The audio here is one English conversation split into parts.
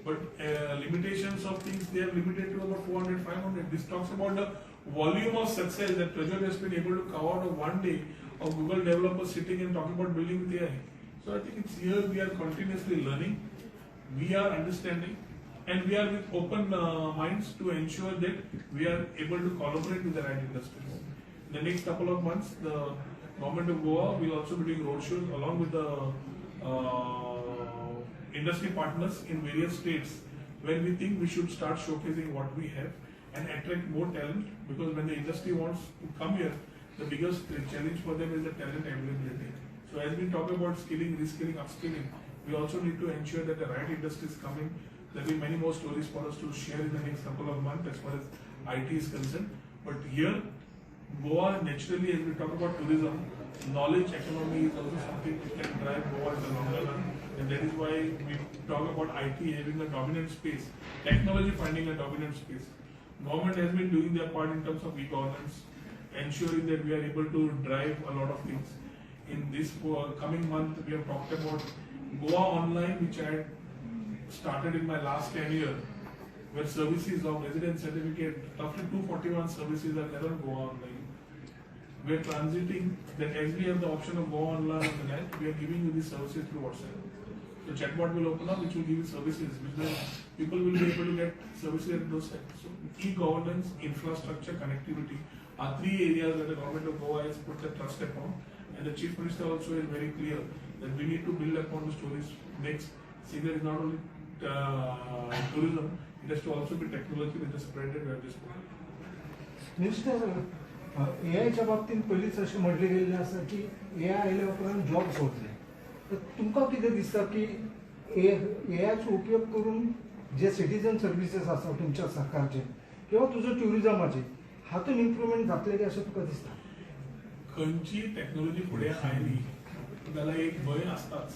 But limitations of things, they are limited to about 400, 500. This talks about the volume of success that Prajwal has been able to cover out of one day of Google developers sitting and talking about building with AI. So I think it's here we are continuously learning, we are understanding, and we are with open minds to ensure that we are able to collaborate with the right industries. In the next couple of months, the government of Goa will also be doing roadshows along with the industry partners in various states, where we think we should start showcasing what we have and attract more talent, because when the industry wants to come here, the biggest challenge for them is the talent availability. So as we talk about skilling, reskilling, upskilling, we also need to ensure that the right industry is coming. There will be many more stories for us to share in the next couple of months as far as IT is concerned. But here, Goa naturally, as we talk about tourism, knowledge economy is also something which can drive Goa in the longer run. And that is why we talk about IT having a dominant space, technology finding a dominant space. Government has been doing their part in terms of e-governance, ensuring that we are able to drive a lot of things. In this coming month, we have talked about Goa Online, which I had started in my last 10 years, where services of residence certificate, roughly 241 services are there on Goa Online. We are transiting that as we have the option of Goa Online on the net, we are giving you these services through WhatsApp. The chatbot will open up, which will give you services, which then people will be able to get services at those sites. So e-governance, infrastructure, connectivity are three areas that the government of Goa has put the trust upon. And the Chief Minister also is very clear that we need to build upon the stories next. See, there is not only tourism, it has to also be technology that is spread and just Minister, एआयच्या बाबतीत पहिलीच अशी म्हटली गेली असं की AI आयल्या उपरांत job सोडले. तर तुमकां कितें दिसता की एआयचो उपयोग करून जे सिटीजन सर्विसेस आसा तुमच्या सरकारचे किंवा तुझो ट्युरिजमाचे हातून इम्प्रुवमेंट जातले की अशें तुका दिसता? खंयची टेक्नॉलॉजी फुडें आयली जाल्यार एक भंय आसताच,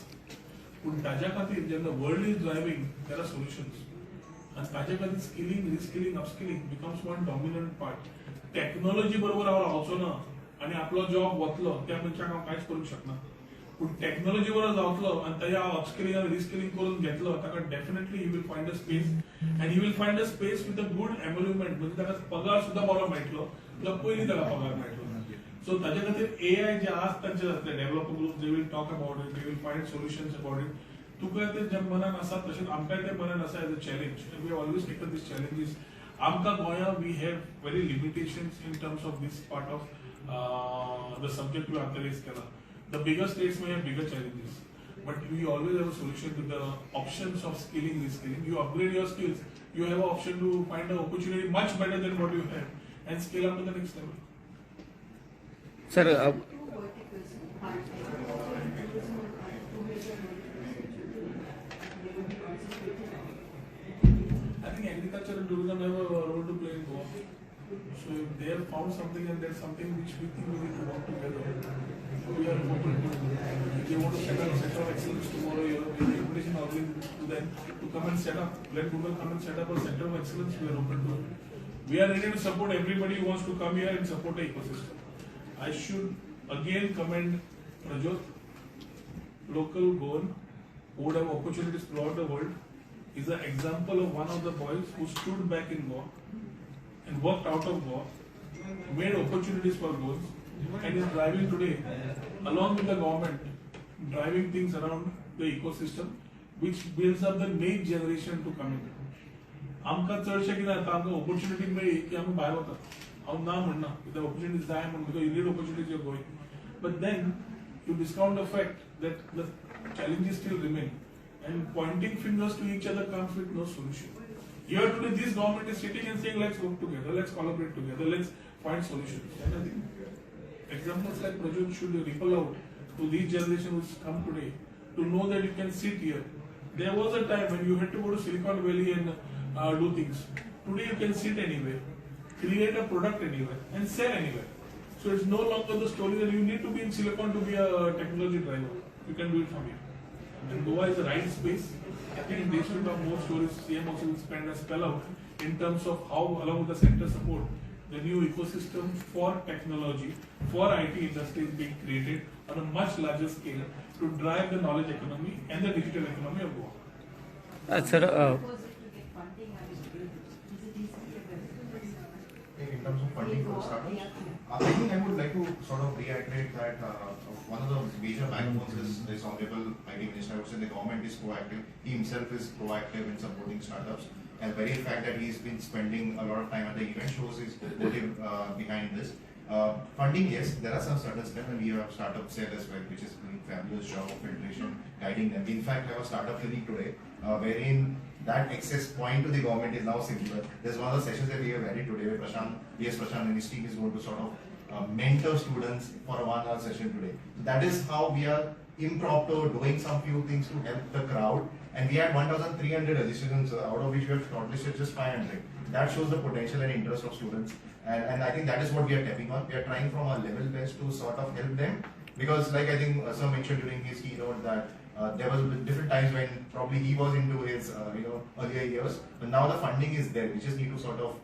पूण ताज्या खातीर जेन्ना world is driving there are solutions, आनी ताज्या खातीर skilling, reskilling, upskilling becomes one dominant part. Technology बरोबर हांव रावचो ना आनी आपलो जॉब वतलो त्या मनशाक हांव कांयच करूंक शकना. पूण टेक्नॉलॉजी बरोबर जावतलो आनी ताजें हांव अपस्किलिंग आनी रिस्किलिंग करून घेतलो, ताका definitely he will find a space आनी he will find a space with a good employment. म्हणजे ताका पगार सुद्दां बरो मेळटलो, किंवा पयलीं ताका पगार मेळटलो. सो ताजे खातीर एआय जे आज तांचे जातले developer group, they will talk about it, they will find solutions about it. तुका ते जे मनान आसा तशेंच आमकांय ते मनान आसा as a challenge. We always taken these challenges. आमकां गोंया we have very limitations in terms of these part of the subject we analyse केला. The bigger states may have bigger challenges, but we always have a solution to the options of skilling, reskilling. You upgrade your skills, you have an option to find an opportunity much better than what you have and scale up to the next level. Sir, I think agriculture and tourism have a role to play in Goa. So if they have found something and there's something which we think we need to work together, so we are open to it. If they want to set up a center of excellence tomorrow, we have an invitation already to them to come and set up. Let Google come and set up a center of excellence, we are open to it. We are ready to support everybody who wants to come here and support the ecosystem. I should again commend Prajot, local Goan, who would have opportunities throughout the world. Is an example of one of the boys who stood back in Goa and worked out of Goa, made opportunities for Goans, and is driving today, along with the government, driving things around the ecosystem, which builds up the next generation to come in. आमकां चडशें कितें जाता, आमकां opportunity मेळ्ळी की आमी भायर वतात. हांव ना म्हणना, कित्याक ऑपॉर्च्युनिटीज जाय म्हणून, because you need opportunities you're going. But then you discount the fact that the challenges still remain, and pointing fingers to each other comes with no solution. Here today, this government is sitting and saying, let's work together, let's collaborate together, let's find solutions. And I think examples like Prajot should ripple out to these generations which come today to know that you can sit here. There was a time when you had to go to Silicon Valley and do things. Today you can sit anywhere, create a product anywhere, and sell anywhere. So it's no longer the story that you need to be in Silicon to be a technology driver. You can do it from here. And Goa is the right space. I think they should have more stories. CM also will spend a spell out in terms of how, along with the center support, the new ecosystem for technology, for IT industry is being created on a much larger scale to drive the knowledge economy and the digital economy of Goa. sir, terms of funding for the startups, I think I would like to sort of reiterate that one of the major backbones is this honorable IT minister. I would say the government is proactive. He himself is proactive in supporting startups. And the very fact that he's been spending a lot of time at the event shows his motive behind this. Funding, yes, there are some certain steps, and we have startup cell as well, which is doing fabulous job of filtration, guiding them. In fact, I have a startup clinic today, wherein that access point to the government is now simpler. There's one of the sessions that we have added today where Prashant and his team is going to sort of mentor students for a 1 hour session today. So that is how we are impromptu doing some few things to help the crowd. And we had 1,300 registrations, out of which we have shortlisted just 500. That shows the potential and interest of students. And I think that is what we are tapping on. We are trying from our level best to sort of help them. Because like I think Sir mentioned during his keynote that there was different times when probably he was into his earlier years, but now the funding is there. We just need to sort of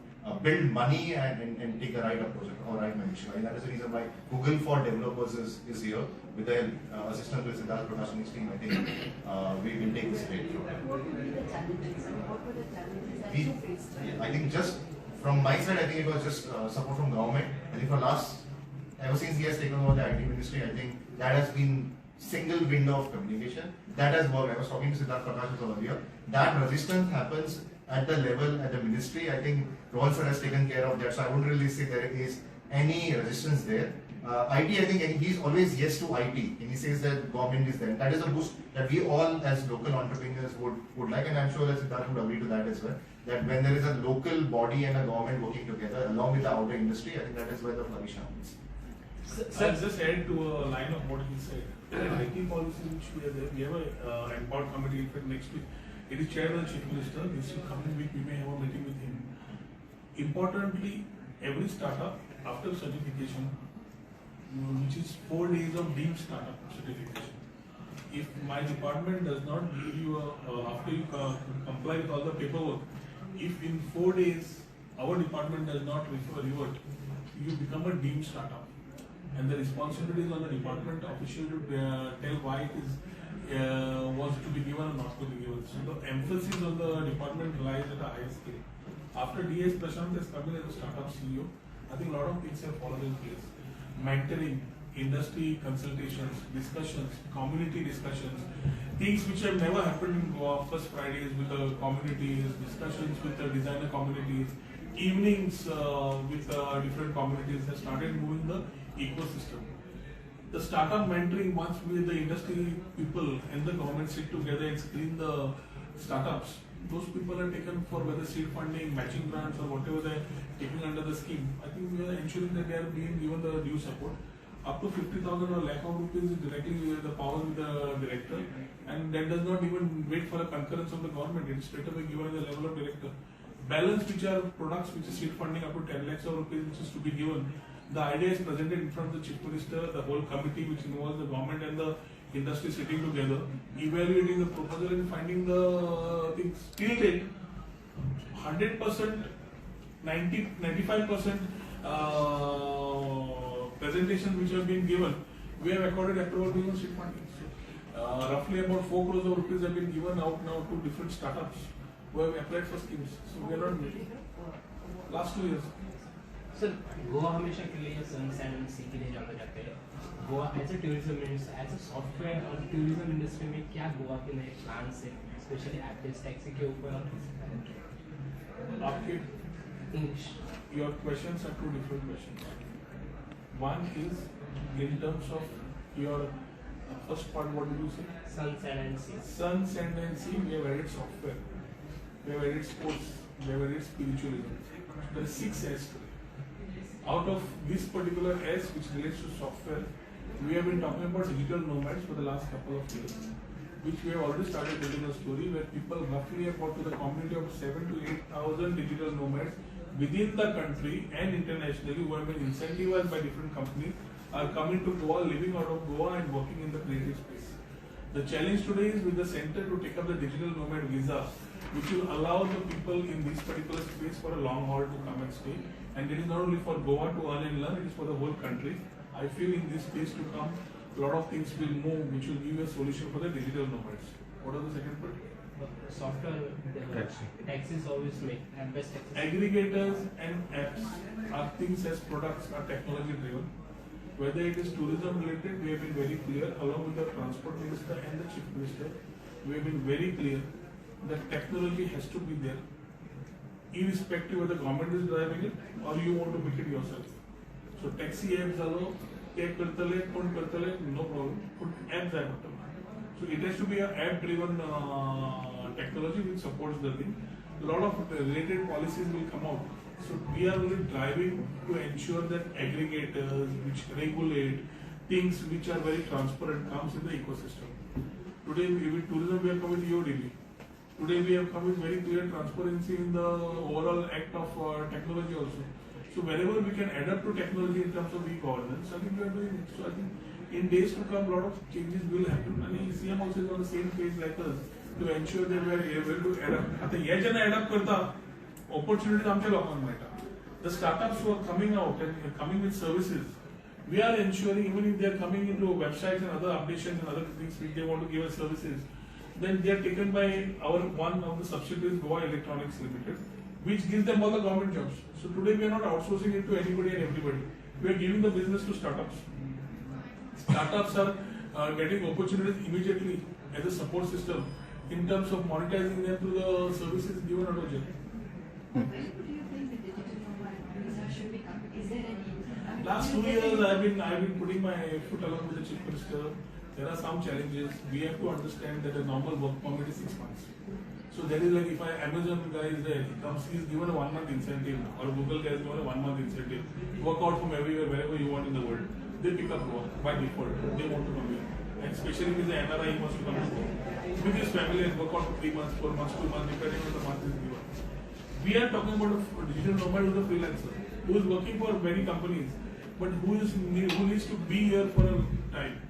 build money and take the right approach or right mention. And that is the reason why Google for Developers is here with the assistance with Siddharth Prakash and his team. I think we will take this straight. What would be the challenges and what were the challenges that you faced? I think just from my side, I think it was just support from government. I think ever since he has taken over the IT ministry, I think that has been single window of communication. That has worked. I was talking to Siddharth Prakash earlier. That resistance happens at the level, at the ministry. I think Rohan sir has taken care of that. So I wouldn't really say there is any resistance there. IT, I think he's always yes to IT. And he says that government is there. That is a boost that we all as local entrepreneurs would like. And I'm sure that Siddharth would agree to that as well. That when there is a local body and a government working together along with the outer industry, I think that is where the flourish happens. I'll just add to a line of what he said. IT policy which we have a empowered committee. In fact, next week it is chaired by the Chief Minister. This coming week we may have a meeting with him. Importantly, every startup after certification, which is 4 days of deemed startup certification. If my department does not give you after you comply with all the paperwork, if in 4 days our department does not revert, you become a deemed startup. And the responsibility is on the department official to tell why it is was to be given or not to be given. So the emphasis on the department lies at a high scale. After DS Prashant has come in as a startup CEO, I think a lot of things have fallen in place. Mentoring, industry consultations, discussions, community discussions, things which have never happened in Goa. First Fridays with the communities, discussions with the designer communities, evenings with different communities have started moving the ecosystem. The startup mentoring, once with the industry people and the government sit together and screen the startups, those people are taken for whether seed funding, matching grants or whatever they are taking under the scheme. I think we are ensuring that they are being given the due support. Up to 50,000 or lakh of rupees is directly with the power with the director, and that does not even wait for a concurrence of the government. It is straight away given at the level of director. Balance, which are products which is seed funding up to 10 lakhs of rupees, which is to be given. The idea is presented in front of the Chief Minister, the whole committee which involves the government and the industry sitting together, evaluating the proposal and finding the things. Till date, 100%, 95% presentations which have been given, we have accorded approval to even seed funding. So, roughly about 4 crores of rupees have been given out now to different startups who have applied for schemes. So we are not meeting. Last 2 years. Sir Goa हमेशा के लिए सनसैंड सी के लिए जाना जाते हैं. Goa as a tourism minister, as a software और tourism industry में क्या गोवा के नए प्लान्स हैं, स्पेशली एप्स टैक्सी के ऊपर? आपके English. Your questions are two different questions. One is in terms of your first part. What did you say? Sun sand and sea. Sun, sand, and sea. We have added software. We have added sports. We have added spiritualism. There are 6 S today. Out of this particular S, which relates to software, we have been talking about digital nomads for the last couple of years, which we have already started building a story where people roughly about to the community of 7,000 to 8,000 digital nomads within the country and internationally who have been incentivized by different companies are coming to Goa, living out of Goa and working in the creative space. The challenge today is with the center to take up the digital nomad visa, which will allow the people in this particular space for a long haul to come and stay. And it is not only for Goa to earn and learn, it is for the whole country. I feel in this space to come, a lot of things will move, which will give a solution for the digital nomads. What was the second part? software taxi service make best taxi. Aggregators and apps are things as products are technology driven. Whether it is tourism related, we have been very clear along with the transport minister and the chief minister. We have been very clear that technology has to be there, irrespective whether the government is driving it or you want to make it yourself. So taxi apps allow take kartale, phone kartale, no problem. Put apps are button. So it has to be an app-driven technology which supports the thing. A lot of related policies will come out. So we are really driving to ensure that aggregators which regulate things which are very transparent comes in the ecosystem. Today with tourism we have come with EODB. Today we have come with very clear transparency in the overall act of technology also. So wherever we can adapt to technology in terms of e-governance, I think we are doing it. So I think in days to come, a lot of changes will happen. And CM also is on the same page like us to ensure that we are able to adapt. आता ये जन adapt करता, opportunities आमच्या लोकांना मिळतात. The startups who are coming out and coming with services, we are ensuring even if they are coming into websites and other updations and other things which they want to give us services, then they are taken by our one of the subsidiaries, Goa Electronics Limited, which gives them all the government jobs. So today we are not outsourcing it to anybody and everybody. We are giving the business to startups. Startups are getting opportunities immediately as a support system in terms of monetizing them through the services given out of jail. When do you think the digital nomad visa should become? Is there any? Last 2 years I've been putting my foot along with the chief minister. There are some challenges. We have to understand that a normal work permit is 6 months. So that is like if Amazon guy is there, he comes, he is given a 1 month incentive, or Google guy is given a 1 month incentive. Work out from everywhere, wherever you want in the world. They pick up Goa by default. They want to come here. And especially if he's an NRI, he wants to come to Goa. With his family and work out for 3 months, 4 months, 2 months, depending on the month is given. We are talking about a digital nomad who is a freelancer, who is working for many companies, but who needs to be here for a time.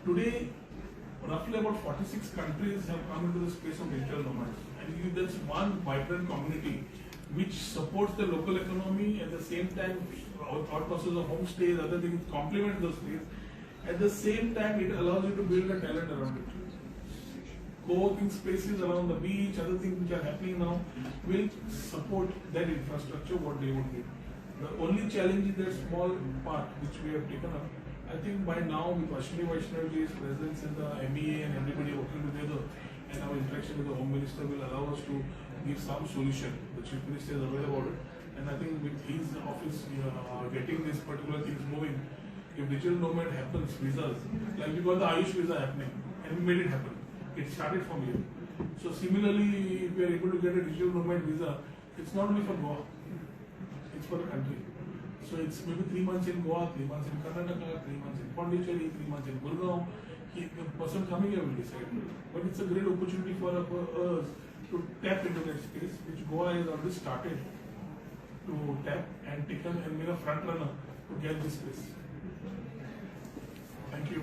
Today, roughly about 46 countries have come into the space of digital nomads. And there's one vibrant community which supports the local economy at the same time, our thought process of homestays, other things complement those stays. At the same time, it allows you to build a talent around it. Co-working spaces around the beach, other things which are happening now will support that infrastructure, what they would need. The only challenge is that small part which we have taken up. I think by now with Ashwini Vaishnavi's presence in the MEA and everybody working together and our interaction with the Home Minister will allow us to give some solution. The Chief Minister is aware about it, and I think with his office getting this particular things moving, if digital nomad happens, visas, like we got the Ayush visa happening and we made it happen. It started from here. So similarly, if we are able to get a digital nomad visa, it's not only for Goa, it's for the country. So it's maybe 3 months in Goa, 3 months in Karnataka, 3 months in Pondicherry, 3 months in Gurgaon. The person coming here will decide. But it's a great opportunity for us to tap into that space, which Goa has already started to tap and taken and been a front runner to get this space. Thank you.